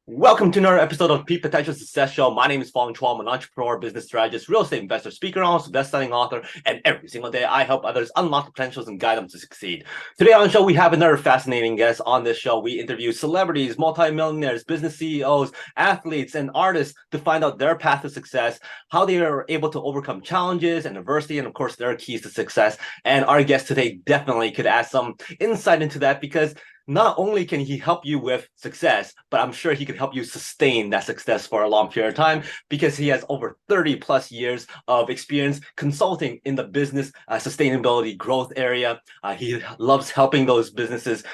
Welcome to another episode of Peak Potential Success Show. My name is Fong. I'm an entrepreneur, business strategist, real estate investor, speaker, and also best-selling author. And every single day, I help others unlock the potentials and guide them to succeed. Today on the show, we have another fascinating guest. On this show, we interview celebrities, multimillionaires, business CEOs, athletes, and artists to find out their path to success, how they are able to overcome challenges and adversity, and of course, their keys to success. And our guest today definitely could add some insight into that because not only can he help you with success, but I'm sure he could help you sustain that success for a long period of time because he has over 30 plus years of experience consulting in the business sustainability growth area. He loves helping those businesses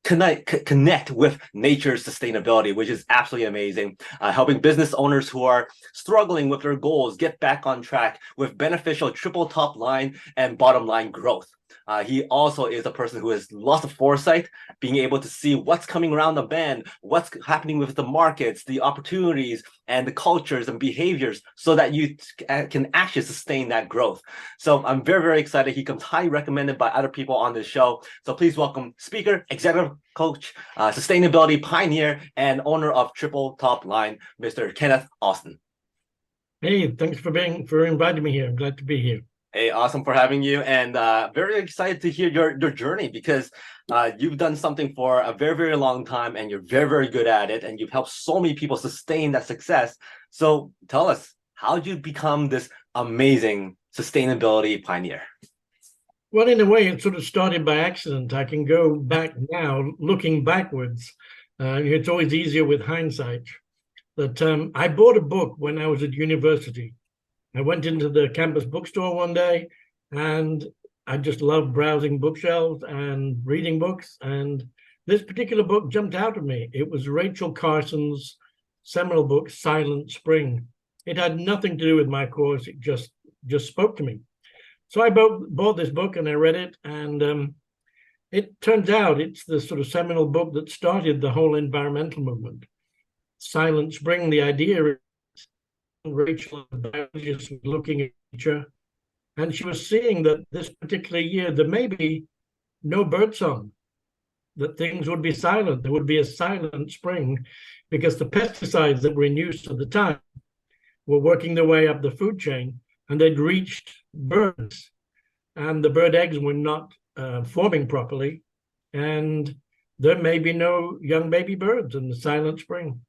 connect with nature's sustainability, which is absolutely amazing. Helping business owners who are struggling with their goals get back on track with beneficial triple top line and bottom line growth. He also is a person who has lots of foresight, being able to see what's coming around the bend, what's happening with the markets, the opportunities, and the cultures and behaviors so that you can actually sustain that growth. So I'm very, very excited. He comes highly recommended by other people on this show. So please welcome speaker, executive coach, sustainability pioneer, and owner of Triple Top Line, Mr. Kenneth Alston. Hey, thanks for inviting me here. I'm glad to be here. Hey, awesome for having you, and very excited to hear your journey because you've done something for a very, very long time, and you're very, very good at it, and you've helped so many people sustain that success. So tell us, how did you become this amazing sustainability pioneer? Well, in a way, it sort of started by accident. I can go back now, looking backwards. It's always easier with hindsight. But I bought a book when I was at university. I went into the campus bookstore one day, and I just loved browsing bookshelves and reading books. And this particular book jumped out at me. It was Rachel Carson's seminal book, Silent Spring. It had nothing to do with my course. It just spoke to me. So I bought this book and I read it. And it turns out it's the sort of seminal book that started the whole environmental movement. Silent Spring, the idea, Rachel, a biologist, was looking at nature, and she was seeing that this particular year there may be no birdsong, that things would be silent. There would be a silent spring because the pesticides that were in use at the time were working their way up the food chain, and they'd reached birds, and the bird eggs were not forming properly, and there may be no young baby birds in the silent spring.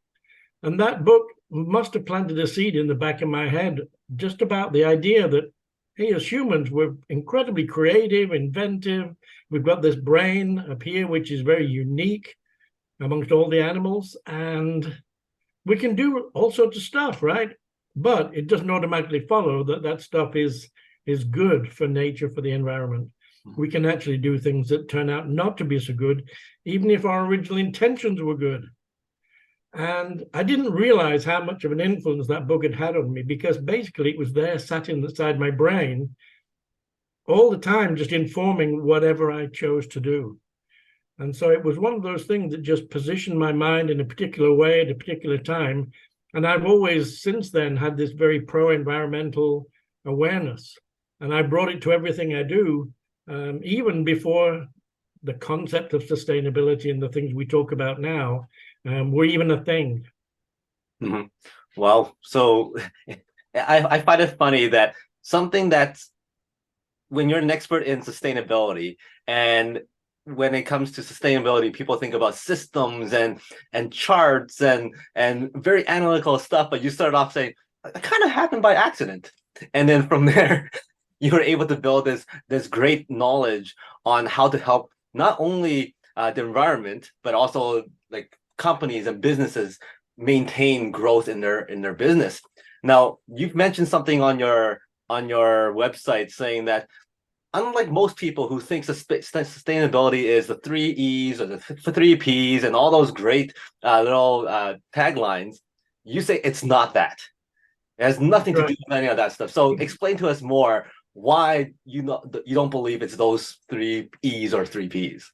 And that book must have planted a seed in the back of my head just about the idea that, hey, as humans, we're incredibly creative, inventive. We've got this brain up here, which is very unique amongst all the animals, and we can do all sorts of stuff, right? But it doesn't automatically follow that that stuff is good for nature, for the environment. We can actually do things that turn out not to be so good, even if our original intentions were good. And I didn't realize how much of an influence that book had on me, because basically it was there, sat inside my brain all the time, just informing whatever I chose to do. And so it was one of those things that just positioned my mind in a particular way at a particular time. And I've always since then had this very pro-environmental awareness. And I brought it to everything I do, even before the concept of sustainability and the things we talk about now were even a thing. Mm-hmm. Well, so I find it funny that something that's, when you're an expert in sustainability, and when it comes to sustainability, people think about systems and charts and very analytical stuff, but you started off saying, it kind of happened by accident. And then from there, you were able to build this great knowledge on how to help not only the environment, but also like companies and businesses maintain growth in their business. Now, you've mentioned something on your website saying that unlike most people who think sustainability is the 3 E's or the 3 P's and all those great little taglines, you say it's not that. It has nothing to do with any of that stuff. So explain to us more why you don't believe it's those 3 E's or 3 P's.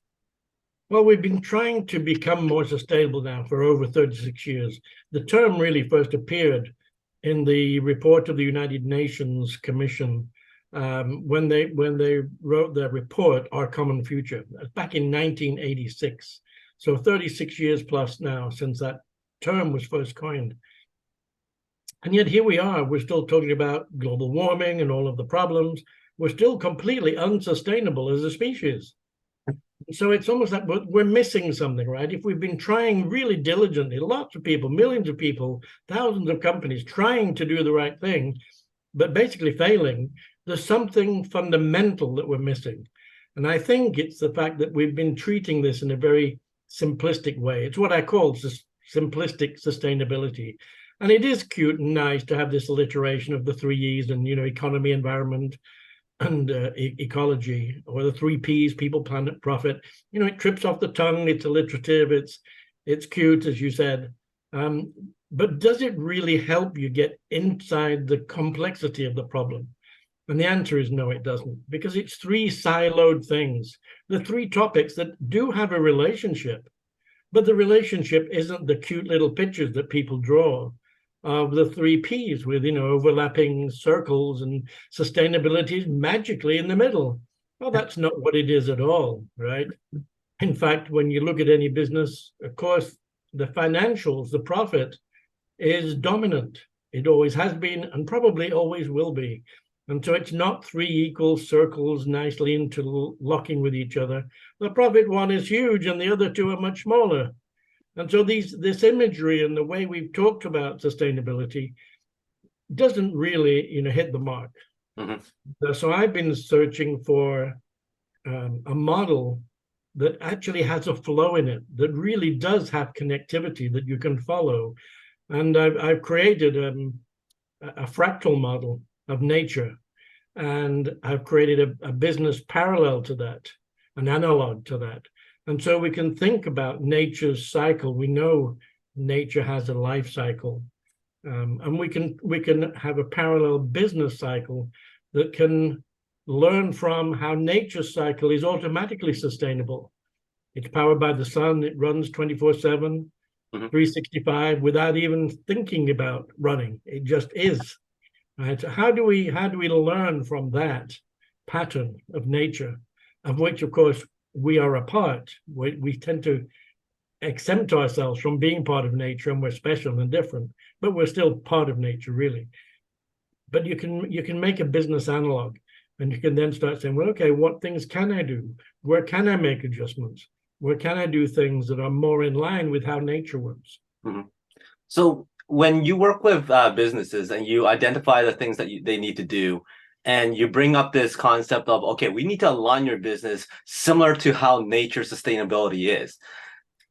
Well, we've been trying to become more sustainable now for over 36 years. The term really first appeared in the report of the United Nations Commission when they wrote their report, Our Common Future, back in 1986. So 36 years plus now since that term was first coined. And yet here we are, we're still talking about global warming and all of the problems. We're still completely unsustainable as a species. So it's almost like we're missing something, right? If we've been trying really diligently, lots of people, millions of people, thousands of companies trying to do the right thing, but basically failing, there's something fundamental that we're missing. And I think it's the fact that we've been treating this in a very simplistic way. It's what I call simplistic sustainability. And it is cute and nice to have this alliteration of the 3 E's and, economy, environment, and ecology, or the 3 P's, people, planet, profit. It trips off the tongue. It's alliterative. It's cute, as you said. But does it really help you get inside the complexity of the problem? And the answer is no, it doesn't, because it's 3 siloed things, the 3 topics that do have a relationship, but the relationship isn't the cute little pictures that people draw of the 3 P's with, overlapping circles and sustainability is magically in the middle. Well, that's not what it is at all, right? In fact, when you look at any business, of course, the financials, the profit is dominant. It always has been and probably always will be. And so it's not 3 equal circles nicely interlocking with each other. The profit one is huge and the other 2 are much smaller. And so this imagery and the way we've talked about sustainability doesn't really, hit the mark. Mm-hmm. So I've been searching for a model that actually has a flow in it, that really does have connectivity that you can follow. And I've created a fractal model of nature, and I've created a business parallel to that, an analog to that. And so we can think about nature's cycle. We know nature has a life cycle, and we can have a parallel business cycle that can learn from how nature's cycle is automatically sustainable. It's powered by the sun. It runs 24/7, 365 without even thinking about running. It just is. Right? So how do we learn from that pattern of nature, of which, of course, we are a part? We tend to exempt ourselves from being part of nature, and we're special and different, but we're still part of nature, really. But you can make a business analog, and you can then start saying, well, okay, what things can I do? Where can I make adjustments? Where can I do things that are more in line with how nature works? Mm-hmm. So when you work with businesses and you identify the things that they need to do, and you bring up this concept of, okay, we need to align your business similar to how nature sustainability is,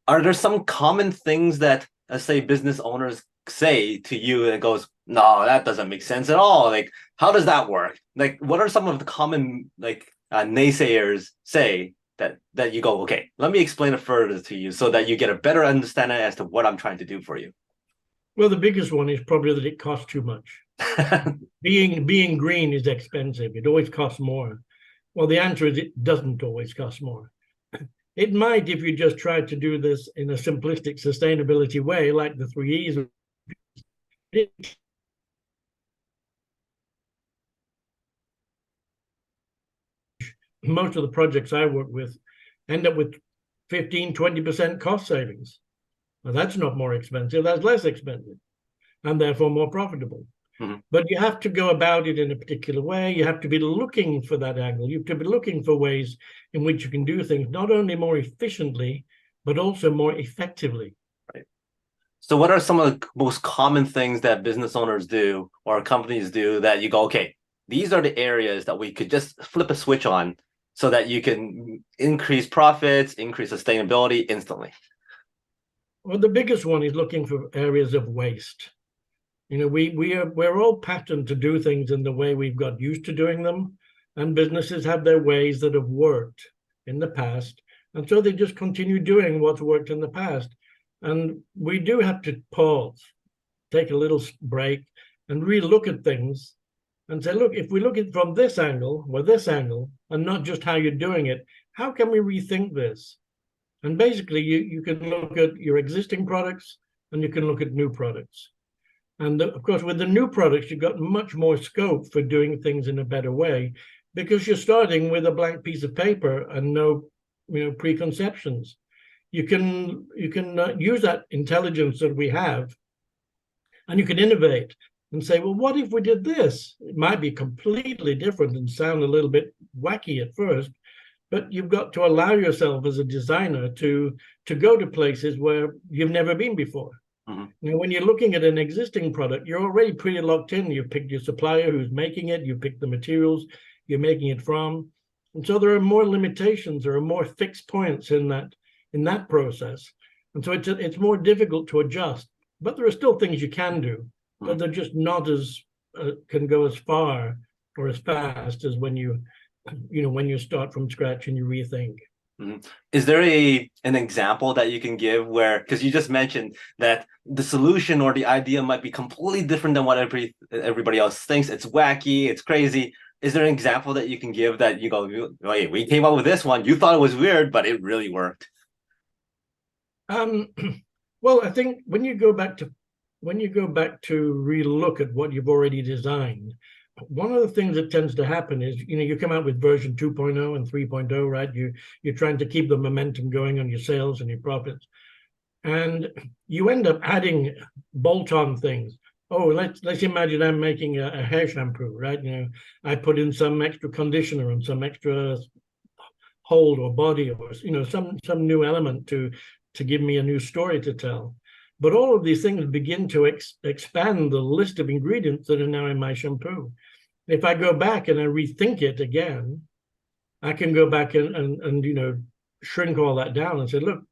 are there some common things that, let's say, business owners say to you and it goes, no, that doesn't make sense at all? Like, how does that work? Like, what are some of the common naysayers say that you go, okay, let me explain it further to you so that you get a better understanding as to what I'm trying to do for you? Well, the biggest one is probably that it costs too much. Being green is expensive. It always costs more. Well, the answer is it doesn't always cost more. It might if you just tried to do this in a simplistic sustainability way, like the 3 E's. Most of the projects I work with end up with 15-20% cost savings. Now, that's not more expensive, that's less expensive, and therefore more profitable. Mm-hmm. But you have to go about it in a particular way. You have to be looking for that angle. You have to be looking for ways in which you can do things not only more efficiently, but also more effectively. Right. So what are some of the most common things that business owners do or companies do that you go, okay, these are the areas that we could just flip a switch on so that you can increase profits, increase sustainability instantly? Well, the biggest one is looking for areas of waste. We're all patterned to do things in the way we've got used to doing them, and businesses have their ways that have worked in the past, and so they just continue doing what's worked in the past. And we do have to pause, take a little break, and relook at things and say, look, if we look at it from this angle or this angle, and not just how you're doing it, how can we rethink this? And basically, you can look at your existing products and you can look at new products. And of course, with the new products, you've got much more scope for doing things in a better way because you're starting with a blank piece of paper and no preconceptions. you can use that intelligence that we have, and you can innovate and say, well, what if we did this? It might be completely different and sound a little bit wacky at first, but you've got to allow yourself as a designer to go to places where you've never been before. Mm-hmm. Now, when you're looking at an existing product, you're already pretty locked in. You've picked your supplier who's making it, you picked the materials you're making it from. And so there are more limitations, there are more fixed points in that process. And so it's more difficult to adjust. But there are still things you can do, but they're just not as can go as far or as fast as when you start from scratch and you rethink. Mm-hmm. Is there an example that you can give where, because you just mentioned that the solution or the idea might be completely different than what everybody else thinks. It's wacky, it's crazy. Is there an example that you can give that you go, hey, we came up with this one, you thought it was weird, but it really worked? Well, I think when you go back to relook at what you've already designed, one of the things that tends to happen is, you come out with version 2.0 and 3.0, right? You're trying to keep the momentum going on your sales and your profits, and you end up adding bolt-on things. Oh, let's imagine I'm making a hair shampoo, right? I put in some extra conditioner and some extra hold or body, or some new element to give me a new story to tell. But all of these things begin to expand the list of ingredients that are now in my shampoo. If I go back and I rethink it again, I can go back and shrink all that down and say, look,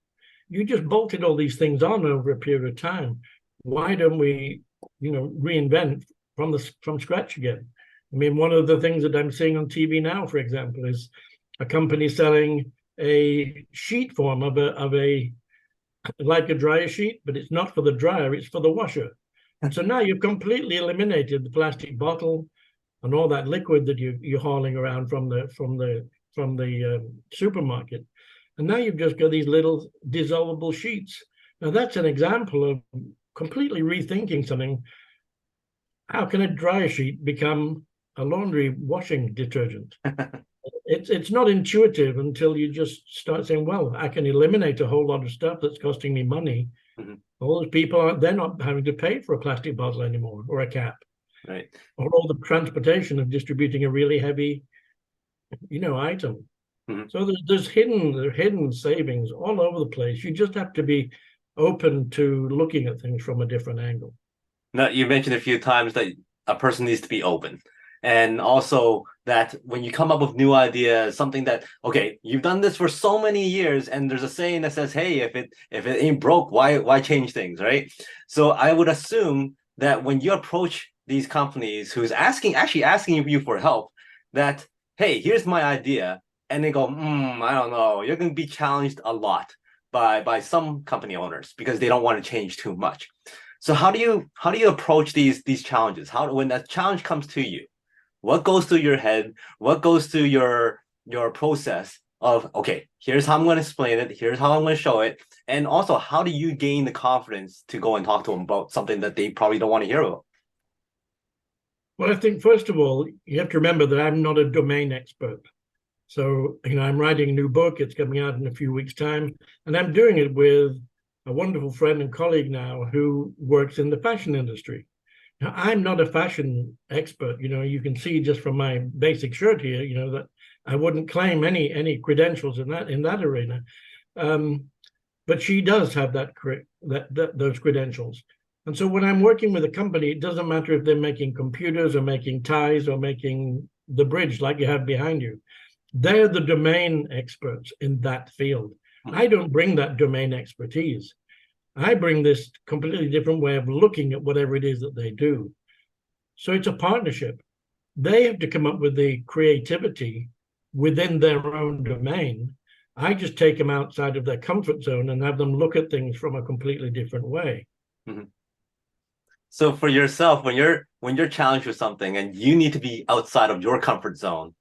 you just bolted all these things on over a period of time. Why don't we, reinvent from scratch again? I mean, one of the things that I'm seeing on TV now, for example, is a company selling a sheet form of a like a dryer sheet, but it's not for the dryer, it's for the washer. And so now you've completely eliminated the plastic bottle and all that liquid that you're hauling around from the supermarket. And now you've just got these little dissolvable sheets. Now that's an example of completely rethinking something. How can a dryer sheet become a laundry washing detergent? It's not intuitive until you just start saying, well, I can eliminate a whole lot of stuff that's costing me money. Mm-hmm. All those people they're not having to pay for a plastic bottle anymore, or a cap. Right. Or all the transportation of distributing a really heavy, item. Mm-hmm. So there's hidden savings all over the place. You just have to be open to looking at things from a different angle. Now, you mentioned a few times that a person needs to be open. And also that when you come up with new ideas, something that, okay, you've done this for so many years, and there's a saying that says, hey, if it ain't broke, why change things, right? So I would assume that when you approach these companies who's actually asking you for help, that, hey, here's my idea, and they go, I don't know, you're going to be challenged a lot by some company owners because they don't want to change too much. So how do you approach these challenges? When that challenge comes to you, what goes through your head? What goes through your process of, okay, here's how I'm going to explain it. Here's how I'm going to show it. And also, how do you gain the confidence to go and talk to them about something that they probably don't want to hear about? Well, I think, first of all, you have to remember that I'm not a domain expert. So, I'm writing a new book. It's coming out in a few weeks' time. And I'm doing it with a wonderful friend and colleague now who works in the fashion industry. Now, I'm not a fashion expert. You can see just from my basic shirt here, that I wouldn't claim any credentials in that arena. But she does have those credentials. And so when I'm working with a company, it doesn't matter if they're making computers or making ties or making the bridge like you have behind you. They're the domain experts in that field. I don't bring that domain expertise. I bring this completely different way of looking at whatever it is that they do. So it's a partnership. They have to come up with the creativity within their own domain. I just take them outside of their comfort zone and have them look at things from a completely different way. Mm-hmm. So for yourself, when you're challenged with something and you need to be outside of your comfort zone,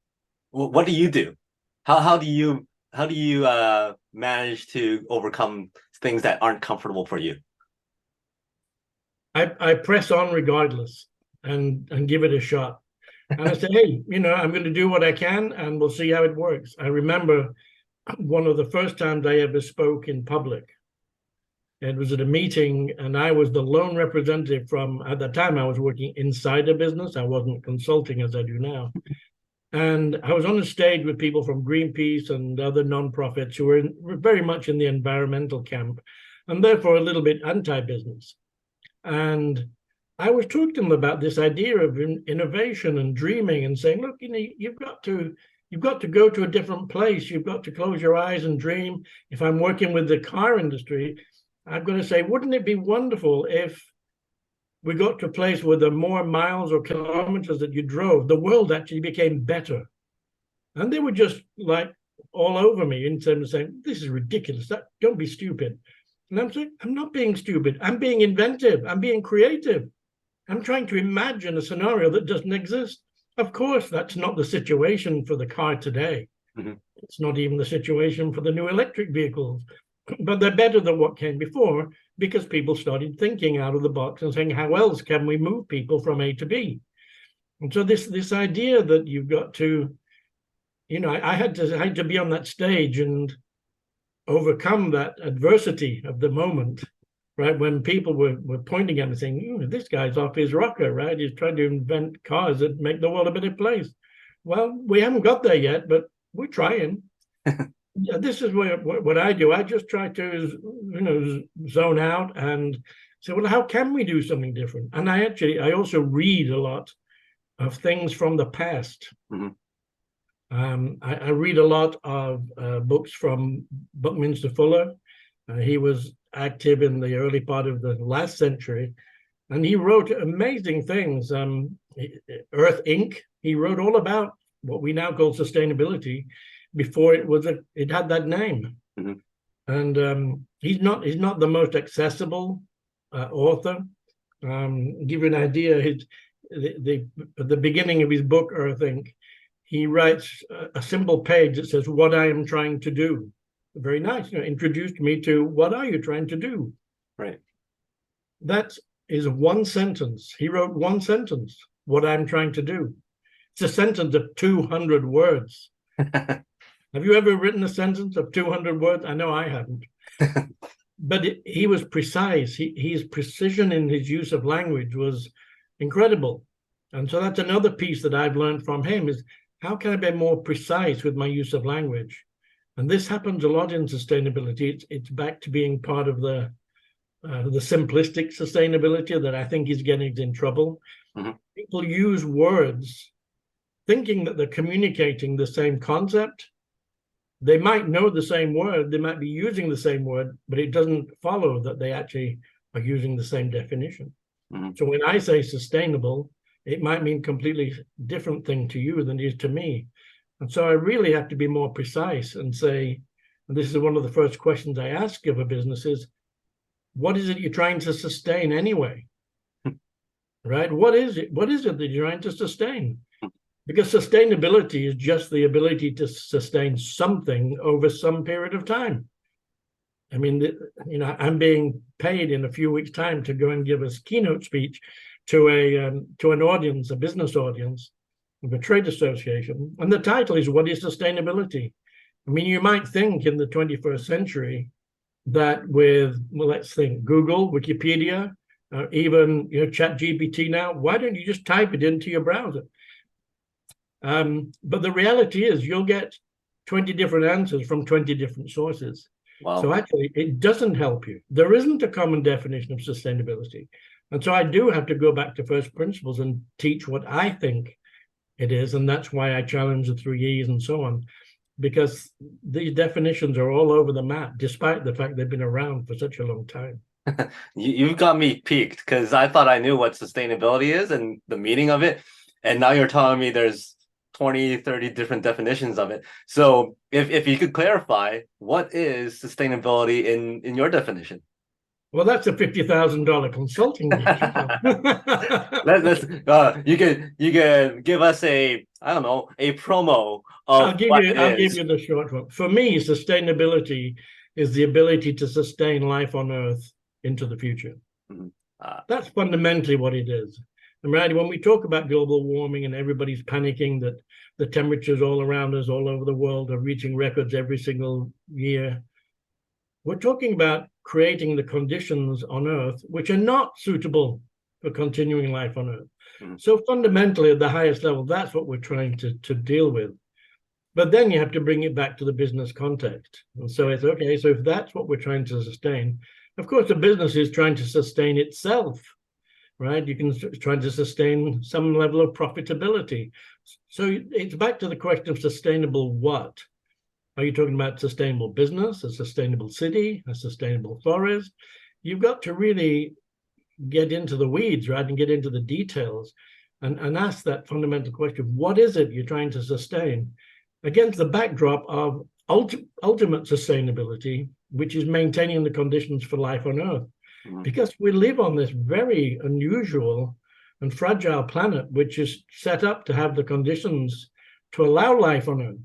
what do you do? How do you manage to overcome things that aren't comfortable for you? I press on regardless and give it a shot. And I say, hey, I'm going to do what I can and we'll see how it works. I remember one of the first times I ever spoke in public. It was at a meeting, and I was the lone representative from, at the time I was working inside a business. I wasn't consulting as I do now. And I was on a stage with people from Greenpeace and other nonprofits who were very much in the environmental camp, and therefore a little bit anti-business. And I was talking to them about this idea of innovation and dreaming, and saying, look, you've got to go to a different place. You've got to close your eyes and dream. If I'm working with the car industry, I'm going to say, wouldn't it be wonderful if we got to a place where the more miles or kilometers that you drove, the world actually became better? And they were just like all over me in terms of saying, this is ridiculous. Don't be stupid. And I'm saying, I'm not being stupid. I'm being inventive. I'm being creative. I'm trying to imagine a scenario that doesn't exist. Of course, that's not the situation for the car today. Mm-hmm. It's not even the situation for the new electric vehicles. But they're better than what came before, because people started thinking out of the box and saying, how else can we move people from A to B? And so this idea that you've got to, I had to be on that stage and overcome that adversity of the moment, right? When people were pointing at me saying, this guy's off his rocker, right? He's trying to invent cars that make the world a better place. Well, we haven't got there yet, but we're trying. This is what I do. I just try to, zone out and say, well, how can we do something different? And I also read a lot of things from the past. Mm-hmm. I read a lot of books from Buckminster Fuller. He was active in the early part of the last century, and he wrote amazing things. Earth Inc. He wrote all about what we now call sustainability, before it had that name. Mm-hmm. And he's not the most accessible author. Give you an idea, at the beginning of his book, Earth Inc., he writes a simple page that says, what I am trying to do. Very nice. Introduced me to, what are you trying to do? Right. That is one sentence. He wrote one sentence, what I'm trying to do. It's a sentence of 200 words. Have you ever written a sentence of 200 words? I know I haven't. But he was precise. His precision in his use of language was incredible. And so that's another piece that I've learned from him, is how can I be more precise with my use of language? And this happens a lot in sustainability. It's back to being part of the simplistic sustainability that I think is getting in trouble. Mm-hmm. People use words thinking that they're communicating the same concept. They might know the same word, they might be using the same word, but it doesn't follow that they actually are using the same definition. Mm-hmm. So when I say sustainable, it might mean completely different thing to you than it is to me. And so I really have to be more precise and say, and this is one of the first questions I ask of a business is, what is it you're trying to sustain anyway? Right? What is it? What is it that you're trying to sustain? Because sustainability is just the ability to sustain something over some period of time. I mean, I'm being paid in a few weeks' time to go and give a keynote speech to an audience, a business audience of a trade association. And the title is, what is sustainability? I mean, you might think in the 21st century that with, well, let's think, Google, Wikipedia, even ChatGPT now, why don't you just type it into your browser? But the reality is you'll get 20 different answers from 20 different sources. Wow. So actually, it doesn't help you. There isn't a common definition of sustainability. And so I do have to go back to first principles and teach what I think it is. And that's why I challenge the 3 E's and so on, because these definitions are all over the map, despite the fact they've been around for such a long time. You've got me peaked, because I thought I knew what sustainability is and the meaning of it. And now you're telling me there's 20, 30 different definitions of it. So if you could clarify, what is sustainability in your definition? Well, that's a $50,000 consulting. You can give us a promo of I'll give you the short one. For me, sustainability is the ability to sustain life on Earth into the future. Mm-hmm. That's fundamentally what it is. And right, when we talk about global warming and everybody's panicking that the temperatures all around us, all over the world, are reaching records every single year, we're talking about creating the conditions on Earth which are not suitable for continuing life on Earth. Mm-hmm. So fundamentally, at the highest level, that's what we're trying to deal with. But then you have to bring it back to the business context. And so it's okay, so if that's what we're trying to sustain, of course, the business is trying to sustain itself, right? You can try to sustain some level of profitability. So it's back to the question of sustainable what? Are you talking about sustainable business, a sustainable city, a sustainable forest? You've got to really get into the weeds, right, and get into the details and ask that fundamental question. What is it you're trying to sustain against the backdrop of ultimate sustainability, which is maintaining the conditions for life on Earth? Mm-hmm. Because we live on this very unusual and fragile planet, which is set up to have the conditions to allow life on Earth.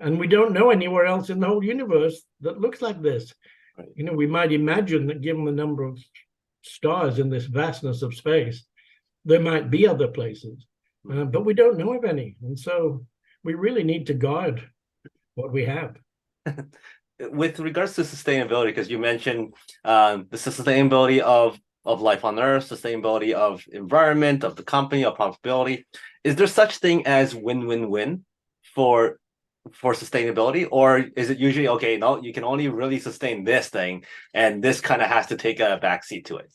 And we don't know anywhere else in the whole universe that looks like this. Right. You know, we might imagine that given the number of stars in this vastness of space, there might be other places, but we don't know of any. And so we really need to guard what we have. With regards to sustainability, because you mentioned the sustainability of life on Earth, sustainability of environment, of the company, of profitability, is there such thing as win-win-win for sustainability, or is it usually okay, no, you can only really sustain this thing and this kind of has to take a backseat to it?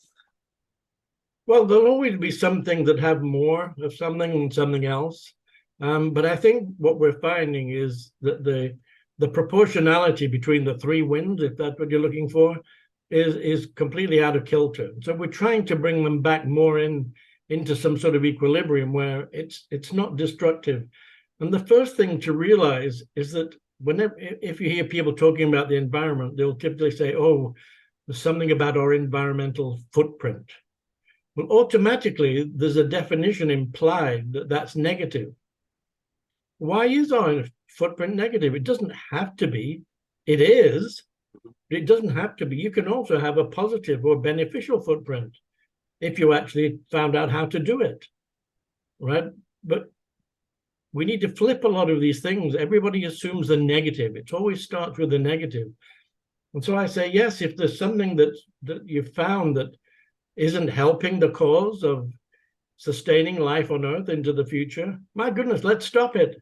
Well, there'll always be some things that have more of something than something else. But I think what we're finding is that the proportionality between the three wins, if that's what you're looking for, is completely out of kilter. So we're trying to bring them back more into some sort of equilibrium where it's not destructive. And the first thing to realize is that if you hear people talking about the environment, they'll typically say, oh, there's something about our environmental footprint. Well, automatically, there's a definition implied that that's negative. Why is our footprint negative? It doesn't have to be. It is. But it doesn't have to be. You can also have a positive or beneficial footprint if you actually found out how to do it, right? But we need to flip a lot of these things. Everybody assumes the negative. It always starts with the negative. And so I say, yes, if there's something that you found that isn't helping the cause of sustaining life on Earth into the future, my goodness, let's stop it.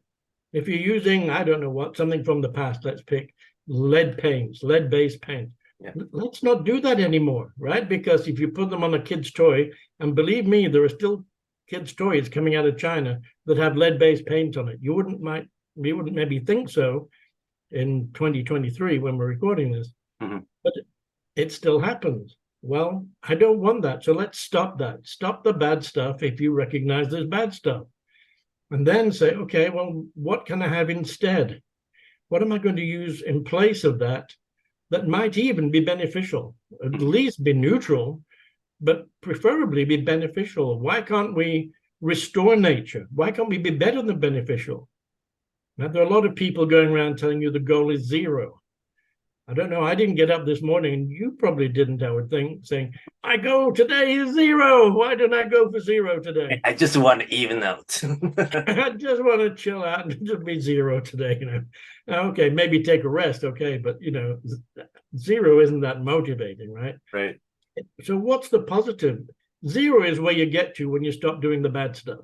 If you're using, I don't know what, something from the past, let's pick lead paints, lead-based paint. Yeah. Let's not do that anymore, right? Because if you put them on a kid's toy, and believe me, there are still kids' toys coming out of China that have lead-based paint on it. You wouldn't maybe think so in 2023 when we're recording this, but it still happens. Well, I don't want that. So let's stop that. Stop the bad stuff if you recognize there's bad stuff. And then say, okay, well, what can I have instead? What am I going to use in place of that might even be beneficial, at least be neutral, but preferably be beneficial? Why can't we restore nature? Why can't we be better than beneficial? Now, there are a lot of people going around telling you the goal is zero. I don't know. I didn't get up this morning, and you probably didn't, I would think, saying, my goal today is zero. Why don't I go for zero today? I just want to even out. I just want to chill out and just be zero today, you know. Okay, maybe take a rest, okay, but, you know, zero isn't that motivating, right? Right. So what's the positive? Zero is where you get to when you stop doing the bad stuff.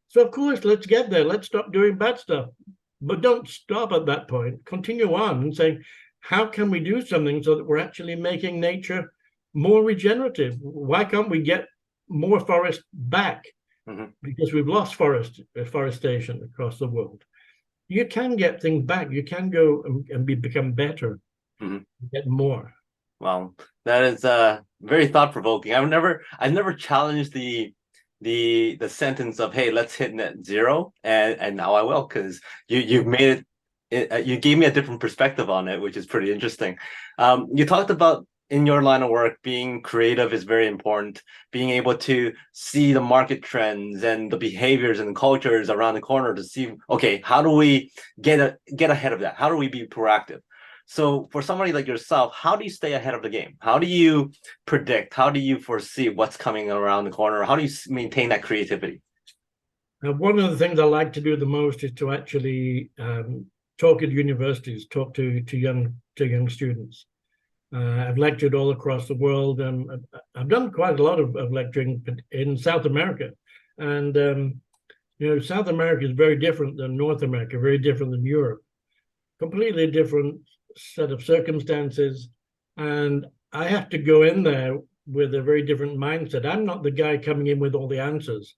So, of course, let's get there. Let's stop doing bad stuff. But don't stop at that point. Continue on and saying, how can we do something so that we're actually making nature more regenerative? Why can't we get more forest back? Because we've lost forestation across the world. You can get things back. You can go and become better, get more. Wow, that is very thought-provoking. I've never challenged the sentence of, hey, let's hit net zero, and now I will, because you've made it, you gave me a different perspective on it, which is pretty interesting. You talked about in your line of work, being creative is very important. Being able to see the market trends and the behaviors and cultures around the corner to see, okay, how do we get ahead of that? How do we be proactive? So for somebody like yourself, how do you stay ahead of the game? How do you predict? How do you foresee what's coming around the corner? How do you maintain that creativity? One of the things I like to do the most is to actually talk at universities, talk to young students. I've lectured all across the world. I've done quite a lot of lecturing in South America, and South America is very different than North America, very different than Europe, completely different set of circumstances, and I have to go in there with a very different mindset. I'm not the guy coming in with all the answers.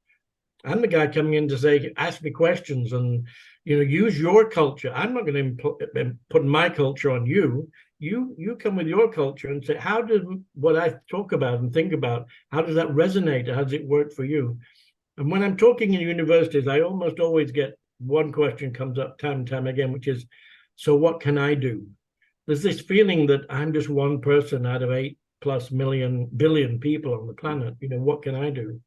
I'm the guy coming in to say, ask me questions and use your culture. I'm not going to put my culture on you. You come with your culture and say, how does what I talk about and think about, how does that resonate? How does it work for you? And when I'm talking in universities, I almost always get one question comes up time and time again, which is, so what can I do? There's this feeling that I'm just one person out of 8+ billion people on the planet. What can I do?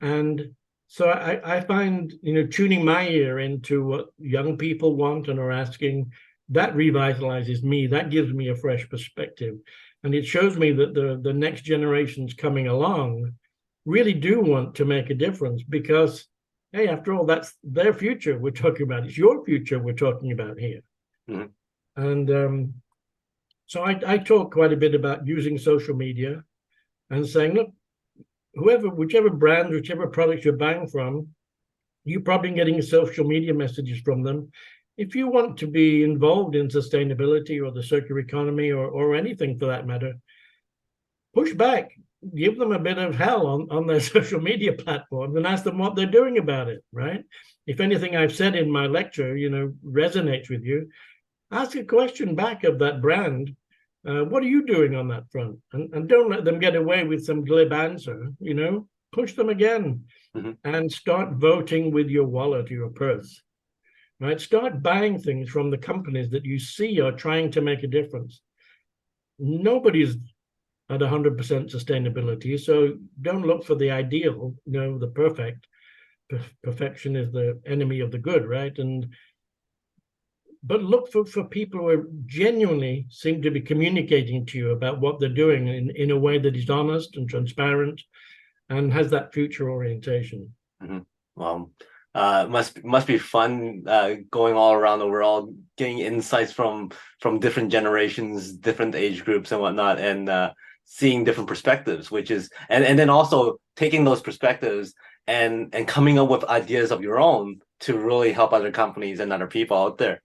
And so I find, tuning my ear into what young people want and are asking, that revitalizes me. That gives me a fresh perspective. And it shows me that the next generations coming along really do want to make a difference because, hey, after all, that's their future we're talking about. It's your future we're talking about here. Mm-hmm. And so I talk quite a bit about using social media and saying, look, whichever brand, whichever products you're buying from, you're probably getting social media messages from them. If you want to be involved in sustainability or the circular economy or anything for that matter, push back, give them a bit of hell on their social media platforms and ask them what they're doing about it, right? If anything I've said in my lecture, resonates with you, ask a question back of that brand. What are you doing on that front? And don't let them get away with some glib answer, push them again. Mm-hmm. And start voting with your wallet or your purse, right? Start buying things from the companies that you see are trying to make a difference. Nobody's at 100% sustainability, so don't look for the ideal, the perfect. Perfection is the enemy of the good, right? But look for people who genuinely seem to be communicating to you about what they're doing in a way that is honest and transparent and has that future orientation. Mm-hmm. Well, must be fun going all around the world, getting insights from different generations, different age groups and whatnot, and seeing different perspectives, which is and then also taking those perspectives and coming up with ideas of your own to really help other companies and other people out there.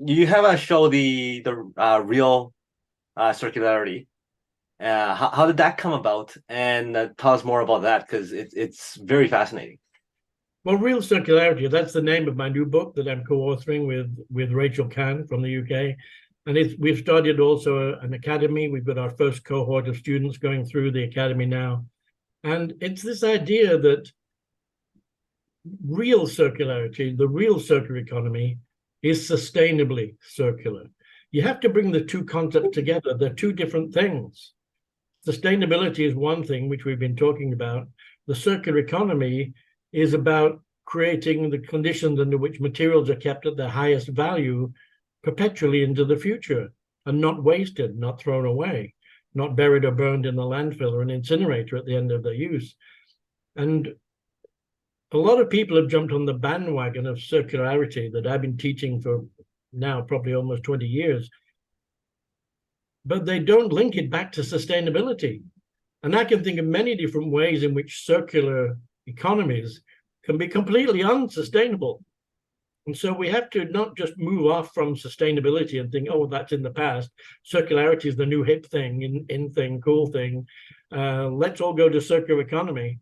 You have a show, the real circularity. How did that come about? And tell us more about that, because it's very fascinating. Well, Real Circularity, that's the name of my new book that I'm co-authoring with Rachel Kahn from the UK. And we've started also an academy. We've got our first cohort of students going through the academy now. And it's this idea that real circularity, the real circular economy, is sustainably circular. You have to bring the two concepts together. They're two different things. Sustainability is one thing, which we've been talking about. The circular economy is about creating the conditions under which materials are kept at their highest value perpetually into the future and not wasted, not thrown away, not buried or burned in the landfill or an incinerator at the end of their use. And a lot of people have jumped on the bandwagon of circularity that I've been teaching for now probably almost 20 years, but they don't link it back to sustainability. And I can think of many different ways in which circular economies can be completely unsustainable. And so we have to not just move off from sustainability and think, oh, that's in the past. Circularity is the new hip thing, in thing, cool thing. Let's all go to circular economy.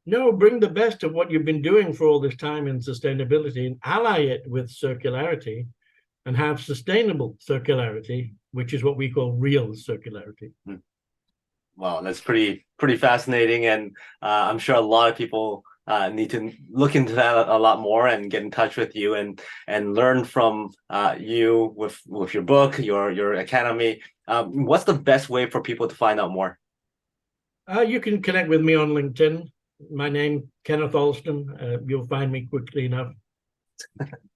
No, bring the best of what you've been doing for all this time in sustainability and ally it with circularity and have sustainable circularity, which is what we call real circularity. Wow, that's pretty fascinating. And I'm sure a lot of people need to look into that a lot more and get in touch with you and learn from you with your book, your academy. What's the best way for people to find out more? You can connect with me on LinkedIn. My name, Kenneth Alston. You'll find me quickly enough.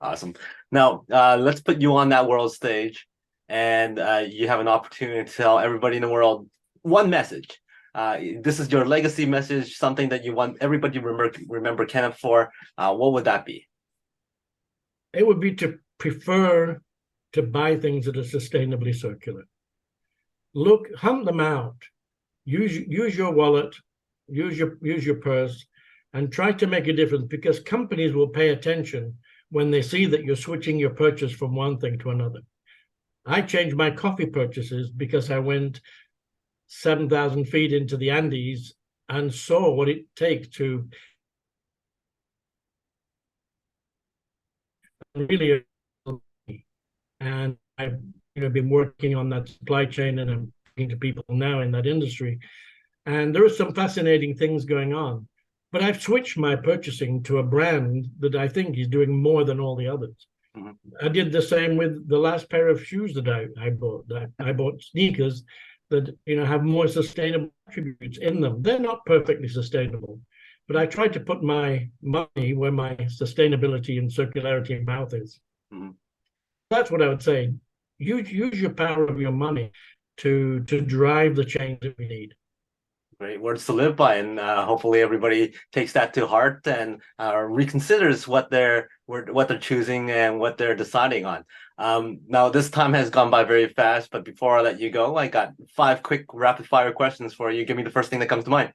Awesome. Now, let's put you on that world stage and you have an opportunity to tell everybody in the world one message. This is your legacy message, something that you want everybody to remember Kenneth for. What would that be? It would be to prefer to buy things that are sustainably circular. Hunt them out. Use your wallet, use your purse, and try to make a difference, because companies will pay attention when they see that you're switching your purchase from one thing to another. I changed my coffee purchases because I went 7,000 feet into the Andes and saw what it takes to really, and I've been working on that supply chain, and I'm talking to people now in that industry, and there are some fascinating things going on. But I've switched my purchasing to a brand that I think is doing more than all the others. Mm-hmm. I did the same with the last pair of shoes that I bought. I bought sneakers that have more sustainable attributes in them. They're not perfectly sustainable, but I try to put my money where my sustainability and circularity mouth is. Mm-hmm. That's what I would say. Use your power of your money to drive the change that we need. Great words to live by, and hopefully everybody takes that to heart and reconsiders what they're choosing and what they're deciding on. Now, this time has gone by very fast, but before I let you go, I got 5 quick rapid fire questions for you. Give me the first thing that comes to mind.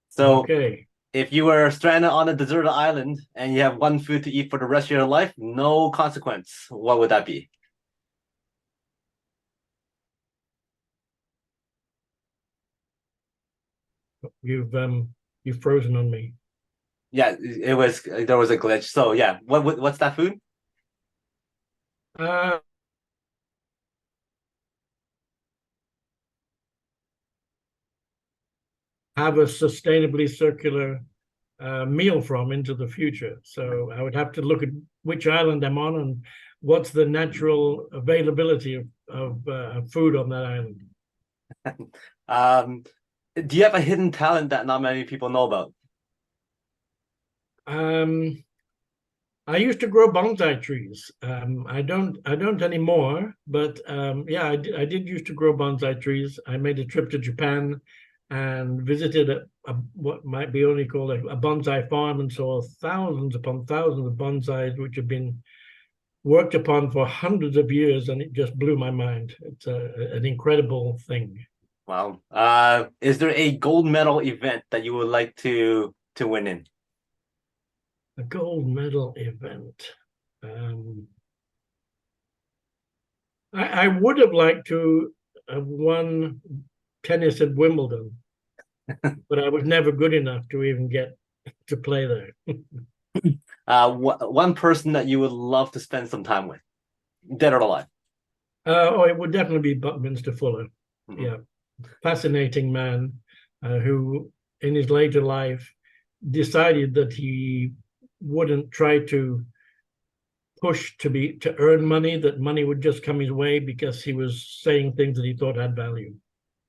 So, okay. If you were stranded on a deserted island and you have one food to eat for the rest of your life, no consequence, what would that be? You've frozen on me. Yeah, there was a glitch. So yeah, what's that food? Have a sustainably circular meal from into the future. So I would have to look at which island I'm on and what's the natural availability of food on that island. Do you have a hidden talent that not many people know about? I used to grow bonsai trees. I don't anymore, but yeah, I did used to grow bonsai trees. I made a trip to Japan and visited what might be only called a bonsai farm, and saw thousands upon thousands of bonsais which have been worked upon for hundreds of years, and it just blew my mind. It's an incredible thing. Wow. Is there a gold medal event that you would like to win in? A gold medal event. I would have liked to have won tennis at Wimbledon, but I was never good enough to even get to play there. One person that you would love to spend some time with, dead or alive? It would definitely be Buckminster Fuller. Mm-hmm. Yeah. Fascinating man who in his later life decided that he wouldn't try to push to earn money, that money would just come his way because he was saying things that he thought had value.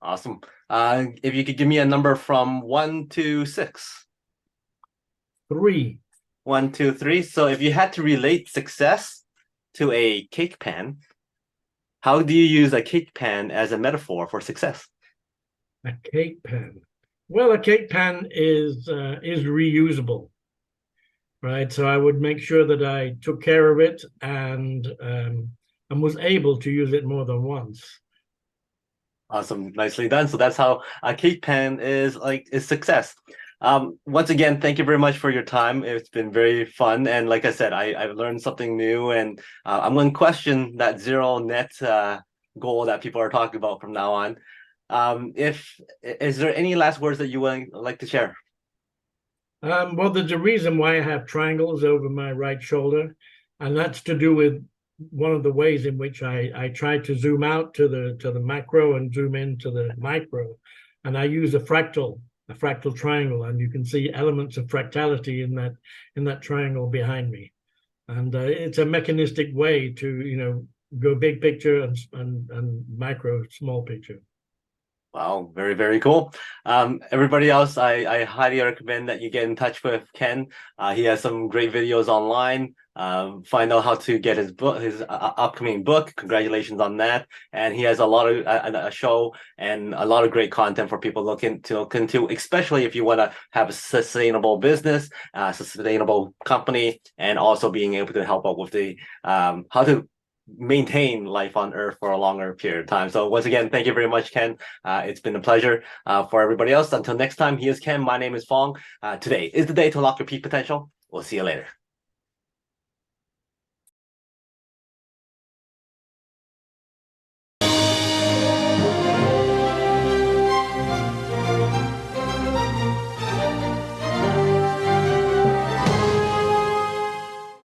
Awesome. If you could give me a number from 1 to 6. 3. 1, 2, 3. So if you had to relate success to a cake pan, how do you use a cake pan as a metaphor for success? A cake pan. Well, a cake pan is reusable, right? So I would make sure that I took care of it and was able to use it more than once. Awesome, nicely done. So that's how a cake pan is success. Once again, thank you very much for your time. It's been very fun, and like I said, I've learned something new, and I'm going to question that zero net goal that people are talking about from now on. Is there any last words that you would like to share? Well, there's a reason why I have triangles over my right shoulder, and that's to do with one of the ways in which I try to zoom out to the macro and zoom into the micro, and I use a fractal triangle, and you can see elements of fractality in that triangle behind me, and it's a mechanistic way to go big picture and micro small picture. Wow, very, very cool. Everybody else, I highly recommend that you get in touch with Ken. He has some great videos online. find out how to get his book, his upcoming book. Congratulations on that. And he has a lot of a show and a lot of great content for people looking to look into, especially if you want to have a sustainable business, sustainable company, and also being able to help out with the how to maintain life on Earth for a longer period of time. So once again, thank you very much, Ken. It's been a pleasure. For everybody else, until next time, he is Ken. My name is Fong. Today is the day to unlock your peak potential. We'll see you later.